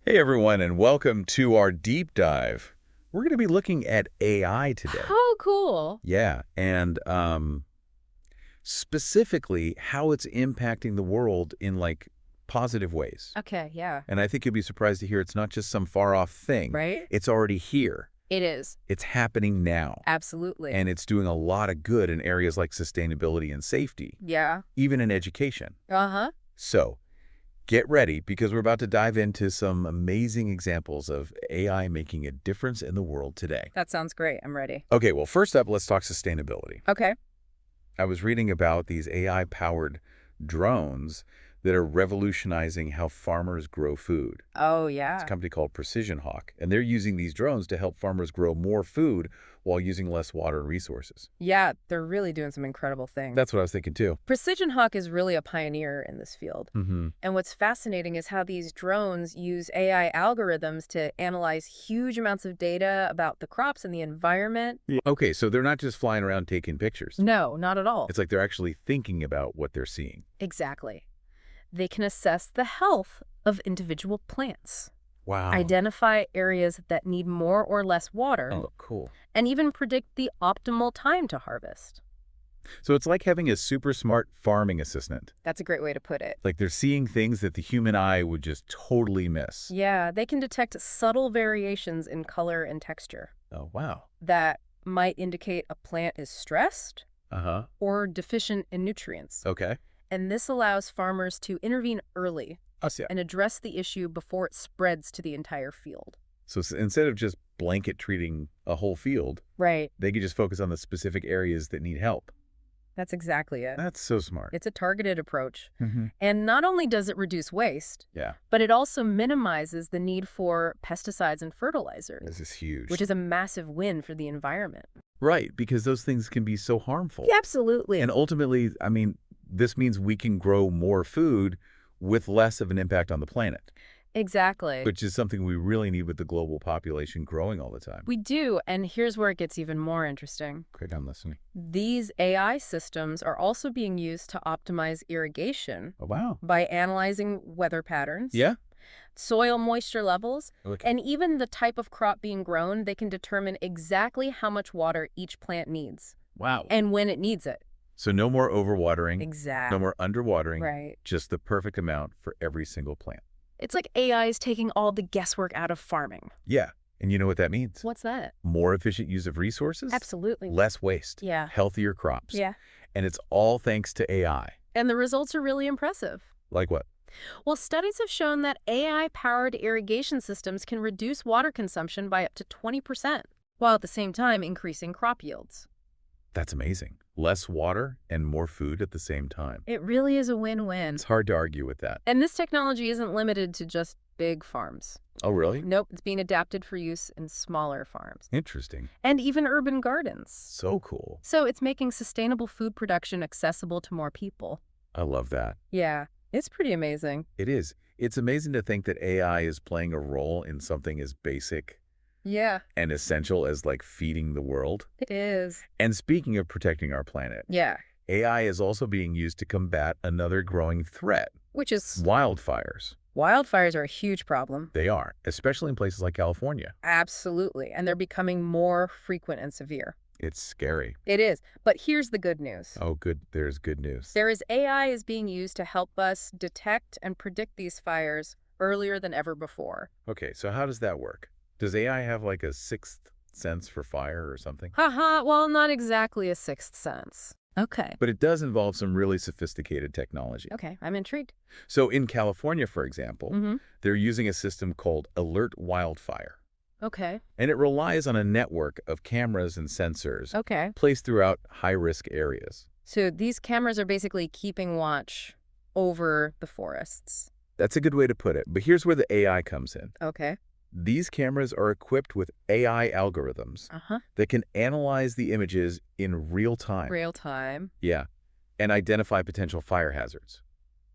Hey everyone, and welcome to our deep dive. We're going to be looking at AI today. Oh, cool. Yeah, and specifically how it's impacting the world in positive ways. Okay, yeah. And I think you'll be surprised to hear it's not just some far off thing. Right? It's already here. It is. It's happening now. Absolutely. And it's doing a lot of good in areas like sustainability and safety, Yeah. even in education. Uh-huh. So, get ready because we're about to dive into some amazing examples of AI making a difference in the world today. That sounds great. I'm ready. Okay, well, first up, let's talk sustainability. Okay. I was reading about these AI-powered drones that are revolutionizing how farmers grow food. Oh, It's yeah. a company called Precision Hawk, and they're using these drones to help farmers grow more food while using less water and resources. Yeah, they're really doing some incredible things. That's what I was thinking too. Precision Hawk is really a pioneer in this field. Mm-hmm. And what's fascinating is how these drones use AI algorithms to analyze huge amounts of data about the crops and the environment. Yeah. Okay, so they're not just flying around taking pictures. No, not at all. It's like they're actually thinking about what they're seeing. Exactly. They can assess the health of individual plants, Wow. identify areas that need more or less water, Oh, cool. and even predict the optimal time to harvest. So it's like having a super smart farming assistant. That's a great way to put it. Like they're seeing things that the human eye would just totally miss. Yeah, they can detect subtle variations in color and texture Oh, wow. that might indicate a plant is stressed Uh-huh. or deficient in nutrients. Okay. And this allows farmers to intervene early Us, yeah. and address the issue before it spreads to the entire field. So instead of just blanket treating a whole field, Right. they could just focus on the specific areas that need help. That's exactly it. That's so smart. It's a targeted approach. Mm-hmm. And not only does it reduce waste, Yeah. but it also minimizes the need for pesticides and fertilizers, This is huge. which is a massive win for the environment. Right, because those things can be so harmful. Yeah, absolutely. And ultimately, I mean, this means we can grow more food with less of an impact on the planet, Exactly. which is something we really need with the global population growing all the time. We do, and here's where it gets even more interesting. Great, I'm listening. These AI systems are also being used to optimize irrigation Oh, wow. by analyzing weather patterns, Yeah? soil moisture levels, Okay. and even the type of crop being grown. They can determine exactly how much water each plant needs Wow. and when it needs it. So no more overwatering, Exactly. no more underwatering, Right. just the perfect amount for every single plant. It's like AI is taking all the guesswork out of farming. Yeah, and you know what that means? What's that? More efficient use of resources, Absolutely. less waste, Yeah. healthier crops. Yeah. And it's all thanks to AI. And the results are really impressive. Like what? Well, studies have shown that AI-powered irrigation systems can reduce water consumption by up to 20%, while at the same time increasing crop yields. That's amazing. Less water and more food at the same time. It really is a win-win. It's hard to argue with that. And this technology isn't limited to just big farms. Oh, really? Nope, it's being adapted for use in smaller farms Interesting. and even urban gardens. So cool. So it's making sustainable food production accessible to more people. I love that. Yeah, it's pretty amazing. It is. It's amazing to think that AI is playing a role in something as basic Yeah, and essential as feeding the world. it is. And speaking of protecting our planet, Yeah, AI is also being used to combat another growing threat, which is wildfires. wildfires are a huge problem. They are, especially in places like California. Absolutely. And they're becoming more frequent and severe. It's scary. It is. But here's the good news. Oh, good. There's good news. AI is being used to help us detect and predict these fires earlier than ever before. Okay, so how does that work? Does AI have a sixth sense for fire or something? Haha, well, not exactly a sixth sense. Okay. But it does involve some really sophisticated technology. Okay, I'm intrigued. So in California, for example, Mm-hmm. they're using a system called Alert Wildfire. Okay. And it relies on a network of cameras and sensors Okay. placed throughout high-risk areas. So these cameras are basically keeping watch over the forests. That's a good way to put it. But here's where the AI comes in. Okay. These cameras are equipped with AI algorithms Uh-huh. that can analyze the images in real time. Real time. Yeah, and identify potential fire hazards.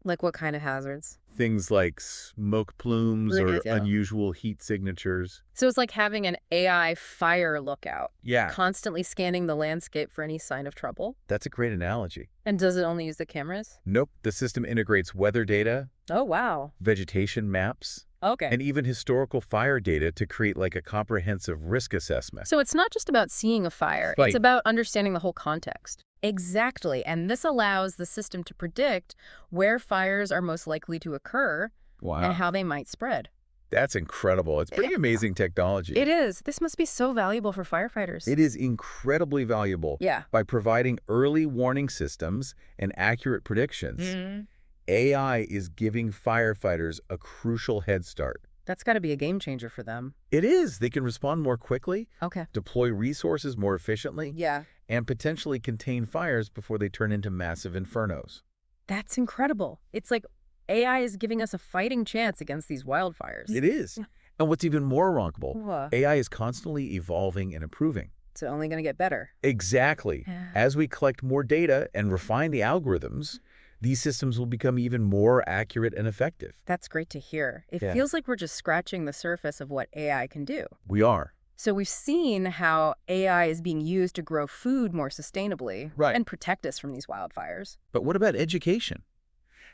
Like what kind of hazards? Things like smoke plumes or Yeah. unusual heat signatures. So it's like having an AI fire lookout, Yeah, constantly scanning the landscape for any sign of trouble. that's a great analogy. And does it only use the cameras? Nope, the system integrates weather data, Oh, wow. vegetation maps, Okay. and even historical fire data to create like a comprehensive risk assessment. So it's not just about seeing a fire, it's Right. about understanding the whole context. Exactly. And this allows the system to predict where fires are most likely to occur and Wow. how they might spread. That's incredible. It's pretty amazing technology. It is. This must be so valuable for firefighters. It is incredibly valuable. Yeah. By providing early warning systems and accurate predictions. Mm. AI is giving firefighters a crucial head start. That's got to be a game changer for them. It is. They can respond more quickly, Okay. deploy resources more efficiently, Yeah. and potentially contain fires before they turn into massive infernos. That's incredible. It's like AI is giving us a fighting chance against these wildfires. It is. Yeah. And what's even more remarkable, Whoa. AI is constantly evolving and improving. It's only going to get better. Exactly. Yeah. As we collect more data and refine the algorithms, these systems will become even more accurate and effective. That's great to hear. It Yeah. feels like we're just scratching the surface of what AI can do. We are. So we've seen how AI is being used to grow food more sustainably Right. and protect us from these wildfires. But what about education?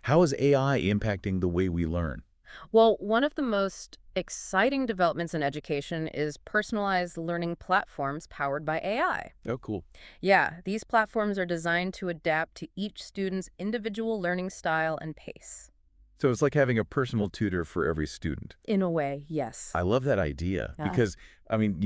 How is AI impacting the way we learn? Well, one of the most exciting developments in education is personalized learning platforms powered by AI. Oh, cool. Yeah, these platforms are designed to adapt to each student's individual learning style and pace. So it's like having a personal tutor for every student. In a way, yes. I love that idea Yeah. because, I mean,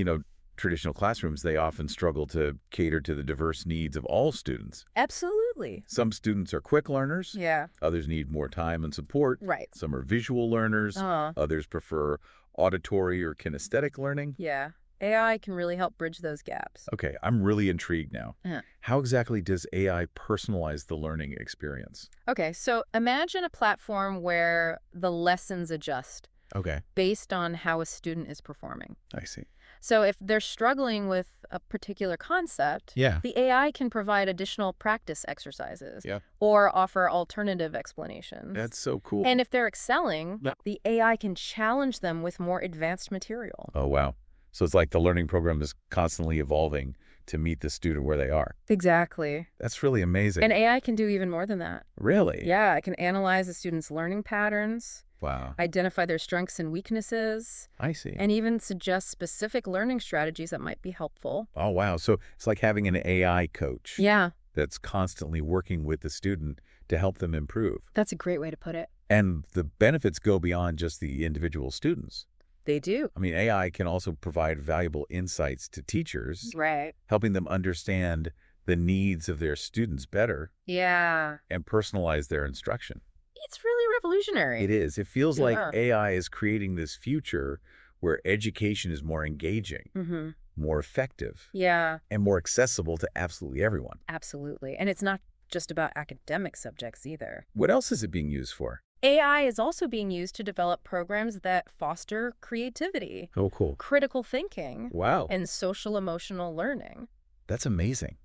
traditional classrooms, they often struggle to cater to the diverse needs of all students. Absolutely. Some students are quick learners. Yeah. Others need more time and support. Right. Some are visual learners. Others prefer auditory or kinesthetic learning. Yeah. AI can really help bridge those gaps. Okay, I'm really intrigued now. Yeah. How exactly does AI personalize the learning experience? Okay, so imagine a platform where the lessons adjust Okay, based on how a student is performing. I see. So if they're struggling with a particular concept, Yeah. the AI can provide additional practice exercises Yeah. or offer alternative explanations. That's so cool. And if they're excelling, Yeah. the AI can challenge them with more advanced material. Oh, wow. So it's like the learning program is constantly evolving to meet the student where they are. Exactly. That's really amazing. And AI can do even more than that. Really? Yeah, it can analyze a student's learning patterns, Wow. identify their strengths and weaknesses, I see. and even suggest specific learning strategies that might be helpful. Oh, wow. So it's like having an AI coach Yeah, that's constantly working with the student to help them improve. that's a great way to put it. And the benefits go beyond just the individual students. They do. I mean, AI can also provide valuable insights to teachers, Right. helping them understand the needs of their students better Yeah. and personalize their instruction. It's really revolutionary. It is. It feels like Yeah. AI is creating this future where education is more engaging, Mm-hmm. more effective, Yeah, and more accessible to absolutely everyone. absolutely. And it's not just about academic subjects either. What else is it being used for? AI is also being used to develop programs that foster creativity, Oh, cool. critical thinking, Wow. and social emotional learning. That's amazing.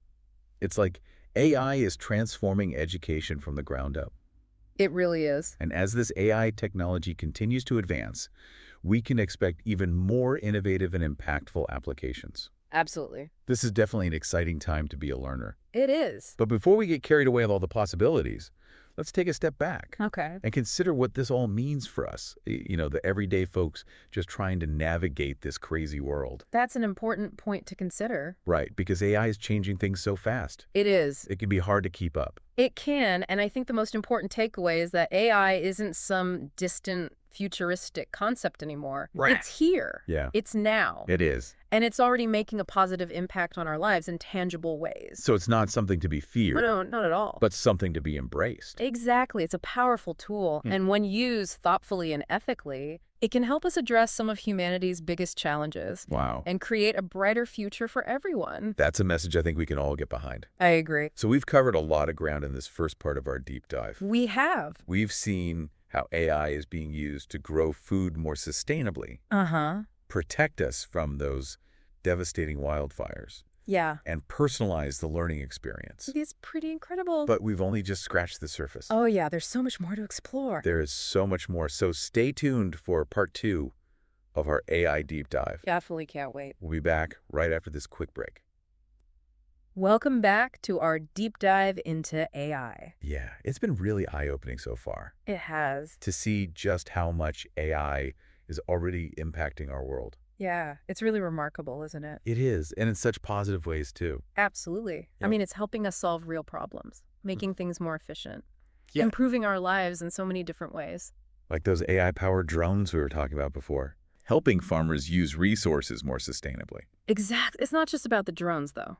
It's like AI is transforming education from the ground up. It really is. And as this AI technology continues to advance, we can expect even more innovative and impactful applications. Absolutely. This is definitely an exciting time to be a learner. It is. But before we get carried away with all the possibilities, let's take a step back Okay. and consider what this all means for us, the everyday folks just trying to navigate this crazy world. That's an important point to consider. Right, because AI is changing things so fast. It is. It can be hard to keep up. It can, and I think the most important takeaway is that AI isn't some distant futuristic concept anymore. Right. It's here. Yeah. It's now. It is. And it's already making a positive impact on our lives in tangible ways. So it's not something to be feared, No, not at all. but something to be embraced. Exactly. It's a powerful tool. And when used thoughtfully and ethically, it can help us address some of humanity's biggest challenges Wow. and create a brighter future for everyone. That's a message I think we can all get behind. I agree. So we've covered a lot of ground in this first part of our deep dive. We have. We've seen how AI is being used to grow food more sustainably, Uh-huh. protect us from those devastating wildfires, Yeah. and personalize the learning experience. It's pretty incredible. But we've only just scratched the surface. Oh, yeah. There's so much more to explore. There is so much more. So stay tuned for part 2 of our AI deep dive. Definitely can't wait. We'll be back right after this quick break. Welcome back to our deep dive into AI. Yeah, it's been really eye-opening so far It has. to see just how much AI is already impacting our world. Yeah, it's really remarkable, isn't it? It is, and in such positive ways, too. Absolutely. I Yep. mean, it's helping us solve real problems, making things more efficient, Yeah. improving our lives in so many different ways. Like those AI-powered drones we were talking about before, helping farmers use resources more sustainably. Exactly. It's not just about the drones, though.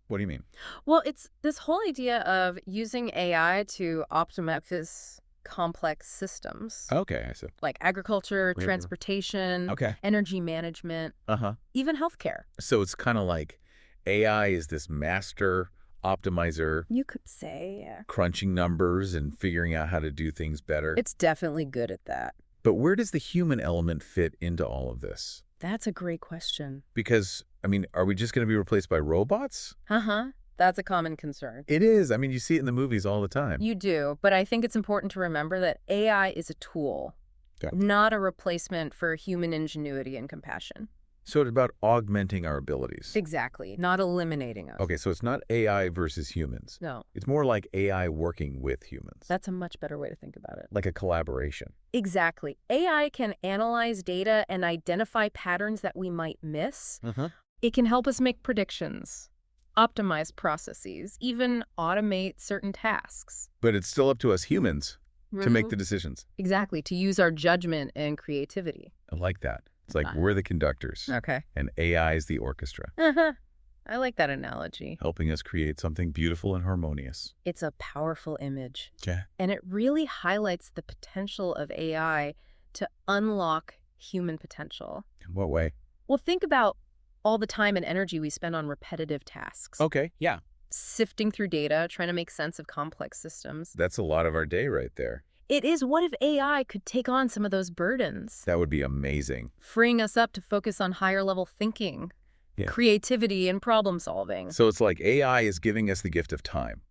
What do you mean? Well, it's this whole idea of using AI to optimize complex systems Okay, I see. like agriculture, Right. transportation, Okay. energy management, Uh-huh. even healthcare. So it's kind of like AI is this master optimizer, You could say, yeah. crunching numbers and figuring out how to do things better. It's definitely good at that. But where does the human element fit into all of this? That's a great question. Because, I mean, are we just going to be replaced by robots? Uh-huh. That's a common concern. It is. I mean, you see it in the movies all the time. You do, but I think it's important to remember that AI is a tool, Okay. not a replacement for human ingenuity and compassion. So it's about augmenting our abilities. Exactly, not eliminating us. Okay, so it's not AI versus humans. No, It's more like AI working with humans. that's a much better way to think about it. Like a collaboration. Exactly. AI can analyze data and identify patterns that we might miss. Uh-huh. It can help us make predictions, optimize processes, even automate certain tasks. But it's still up to us humans to make the decisions. Exactly, to use our judgment and creativity. I like that. It's like we're the conductors Okay. and AI is the orchestra, Uh-huh. I like that analogy. helping us create something beautiful and harmonious. It's a powerful image, Yeah. and it really highlights the potential of AI to unlock human potential. In what way? Well, think about all the time and energy we spend on repetitive tasks. Okay, yeah. Sifting through data, trying to make sense of complex systems. That's a lot of our day right there. It is, what if AI could take on some of those burdens, That would be amazing. freeing us up to focus on higher level thinking, Yeah. creativity, and problem solving? So it's like AI is giving us the gift of time.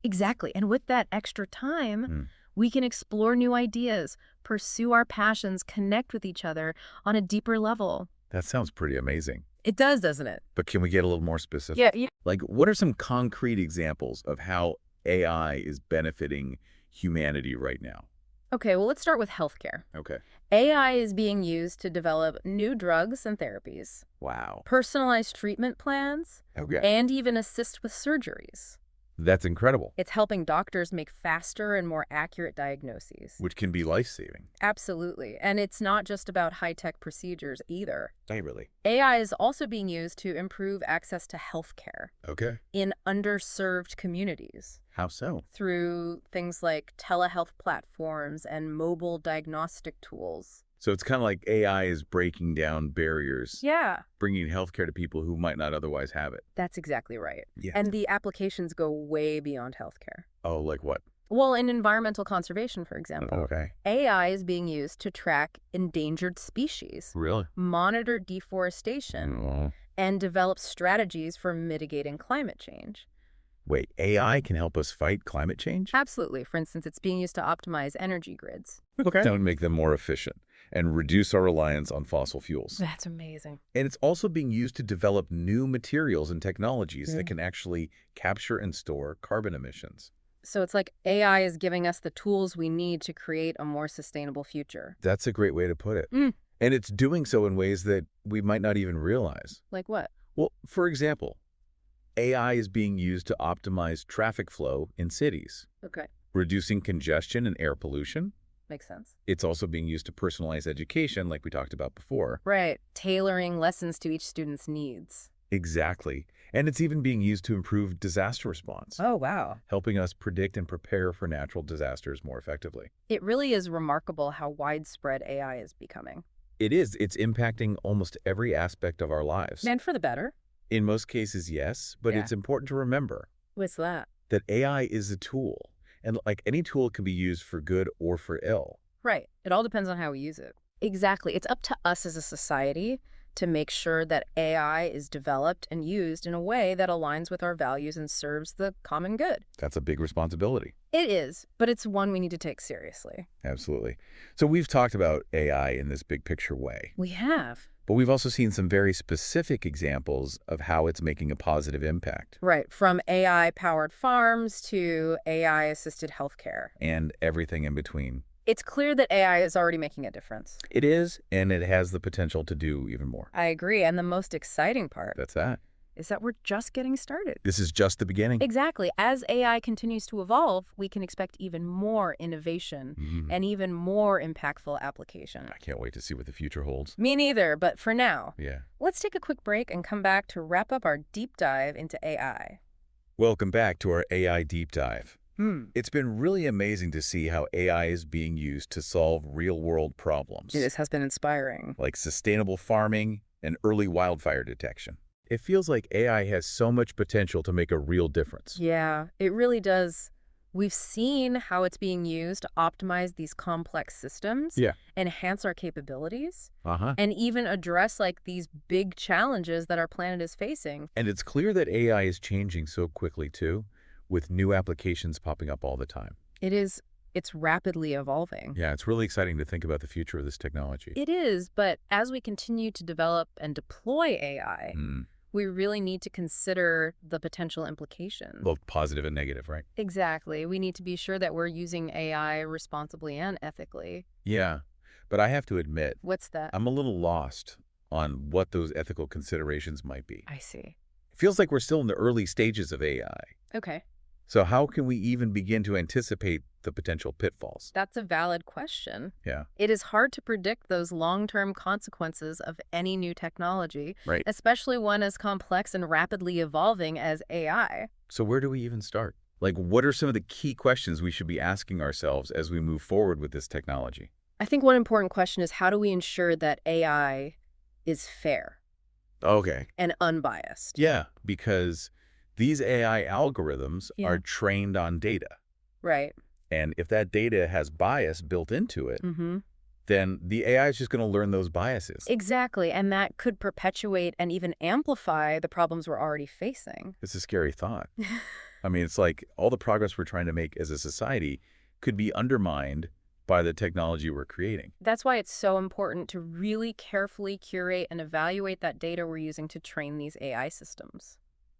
Exactly. And with that extra time, Mm. we can explore new ideas, pursue our passions, connect with each other on a deeper level. That sounds pretty amazing. It does, doesn't it? But can we get a little more specific? Yeah. Like, what are some concrete examples of how AI is benefiting humanity right now? Okay, well, let's start with healthcare. Okay. AI is being used to develop new drugs and therapies, Wow. personalized treatment plans, Okay. and even assist with surgeries. That's incredible, It's helping doctors make faster and more accurate diagnoses. which can be life-saving. Absolutely. And it's not just about high-tech procedures either. Hey, really? AI is also being used to improve access to healthcare Okay. in underserved communities How so? through things like telehealth platforms and mobile diagnostic tools. So it's kind of like AI is breaking down barriers, Yeah, bringing healthcare to people who might not otherwise have it. that's exactly right. Yeah. And the applications go way beyond healthcare. Oh, like what? Well, in environmental conservation, for example, Okay. AI is being used to track endangered species, Really? monitor deforestation, Oh. and develop strategies for mitigating climate change. Wait, AI can help us fight climate change? Absolutely. For instance, it's being used to optimize energy grids. Okay. Don't make them more efficient and reduce our reliance on fossil fuels. That's amazing. And it's also being used to develop new materials and technologies Yeah. that can actually capture and store carbon emissions. So it's like AI is giving us the tools we need to create a more sustainable future. That's a great way to put it. Mm. And it's doing so in ways that we might not even realize. Like what? Well, for example, AI is being used to optimize traffic flow in cities, Okay. reducing congestion and air pollution. Makes sense. It's also being used to personalize education, like we talked about before. Right. Tailoring lessons to each student's needs. Exactly. And it's even being used to improve disaster response, Oh, wow. helping us predict and prepare for natural disasters more effectively. It really is remarkable how widespread AI is becoming. It is. It's impacting almost every aspect of our lives. And for the better. In most cases, yes, but Yeah. it's important to remember What's that? that AI is a tool. And like any tool can be used for good or for ill. Right. It all depends on how we use it. Exactly. It's up to us as a society to make sure that AI is developed and used in a way that aligns with our values and serves the common good. That's a big responsibility. It is, but it's one we need to take seriously. Absolutely. So we've talked about AI in this big picture way, We have. but we've also seen some very specific examples of how it's making a positive impact Right. From AI-powered farms to AI-assisted healthcare. and everything in between. It's clear that AI is already making a difference. It is, and it has the potential to do even more. I agree. And the most exciting part That's that. is that we're just getting started. This is just the beginning. Exactly. As AI continues to evolve, we can expect even more innovation and even more impactful application. I can't wait to see what the future holds. Me neither, but for now, Yeah. let's take a quick break and come back to wrap up our deep dive into AI. Welcome back to our AI deep dive. It's been really amazing to see how AI is being used to solve real-world problems, This has been inspiring. like sustainable farming and early wildfire detection. It feels like AI has so much potential to make a real difference. Yeah, it really does. We've seen how it's being used to optimize these complex systems, Yeah. enhance our capabilities, Uh-huh. and even address like these big challenges that our planet is facing. And it's clear that AI is changing so quickly, too, with new applications popping up all the time. It's rapidly evolving. Yeah, it's really exciting to think about the future of this technology. It is, but as we continue to develop and deploy AI, Mm. we really need to consider the potential implications. Both positive and negative, right? Exactly. We need to be sure that we're using AI responsibly and ethically. Yeah, but I have to admit, What's that? I'm a little lost on what those ethical considerations might be. I see. It feels like we're still in the early stages of AI. Okay. So how can we even begin to anticipate the potential pitfalls? That's a valid question. Yeah, It is hard to predict those long-term consequences of any new technology, right. especially one as complex and rapidly evolving as AI. So where do we even start? Like, what are some of the key questions we should be asking ourselves as we move forward with this technology? I think one important question is, how do we ensure that AI is fair Okay. and unbiased? Yeah, because these AI algorithms Yeah. are trained on data. Right. And if that data has bias built into it, Mm-hmm. then the AI is just going to learn those biases. Exactly. And that could perpetuate and even amplify the problems we're already facing. It's a scary thought. I mean, it's like all the progress we're trying to make as a society could be undermined by the technology we're creating. That's why it's so important to really carefully curate and evaluate that data we're using to train these AI systems.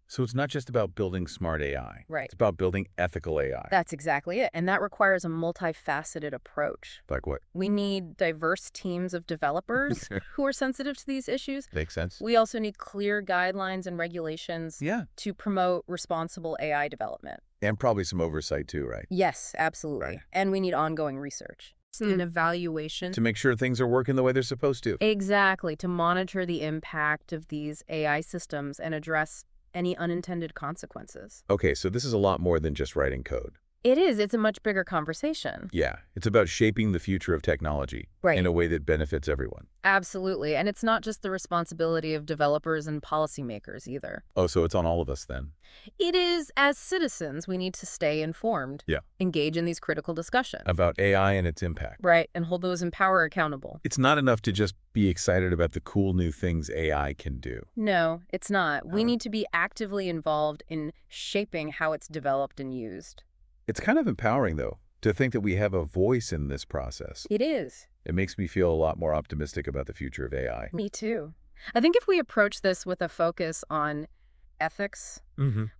So it's not just about building smart AI. Right. It's about building ethical AI. That's exactly it. And that requires a multifaceted approach. Like what? We need diverse teams of developers who are sensitive to these issues. Makes sense? We also need clear guidelines and regulations Yeah. to promote responsible AI development. And probably some oversight too, right? Yes, absolutely. Right. And we need ongoing research and evaluation. To make sure things are working the way they're supposed to. Exactly, to monitor the impact of these AI systems and address any unintended consequences. Okay, so this is a lot more than just writing code. It is. It's a much bigger conversation. Yeah, it's about shaping the future of technology Right. in a way that benefits everyone. Absolutely. And it's not just the responsibility of developers and policymakers either. Oh, so it's on all of us then. It is, as citizens, we need to stay informed. Yeah. Engage in these critical discussions. About AI and its impact. Right. And hold those in power accountable. It's not enough to just be excited about the cool new things AI can do. No, it's not. We No. need to be actively involved in shaping how it's developed and used. It's kind of empowering, though, to think that we have a voice in this process. It is. It makes me feel a lot more optimistic about the future of AI. Me too. I think if we approach this with a focus on ethics,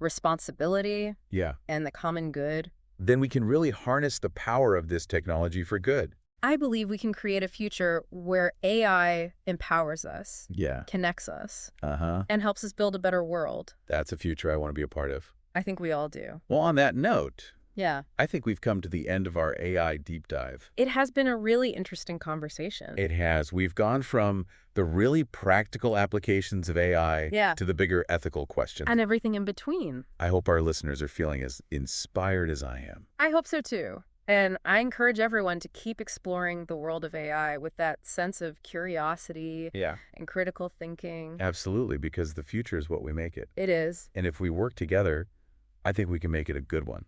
responsibility, Yeah. and the common good, Then we can really harness the power of this technology for good. I believe we can create a future where AI empowers us, Yeah. connects us, Uh-huh. and helps us build a better world. That's a future I want to be a part of. I think we all do. Well, on that note, Yeah. I think we've come to the end of our AI deep dive. It has been a really interesting conversation. It has. We've gone from the really practical applications of AI Yeah. to the bigger ethical questions. And everything in between. I hope our listeners are feeling as inspired as I am. I hope so too. And I encourage everyone to keep exploring the world of AI with that sense of curiosity Yeah. and critical thinking. Absolutely, because the future is what we make it. It is. And if we work together, I think we can make it a good one.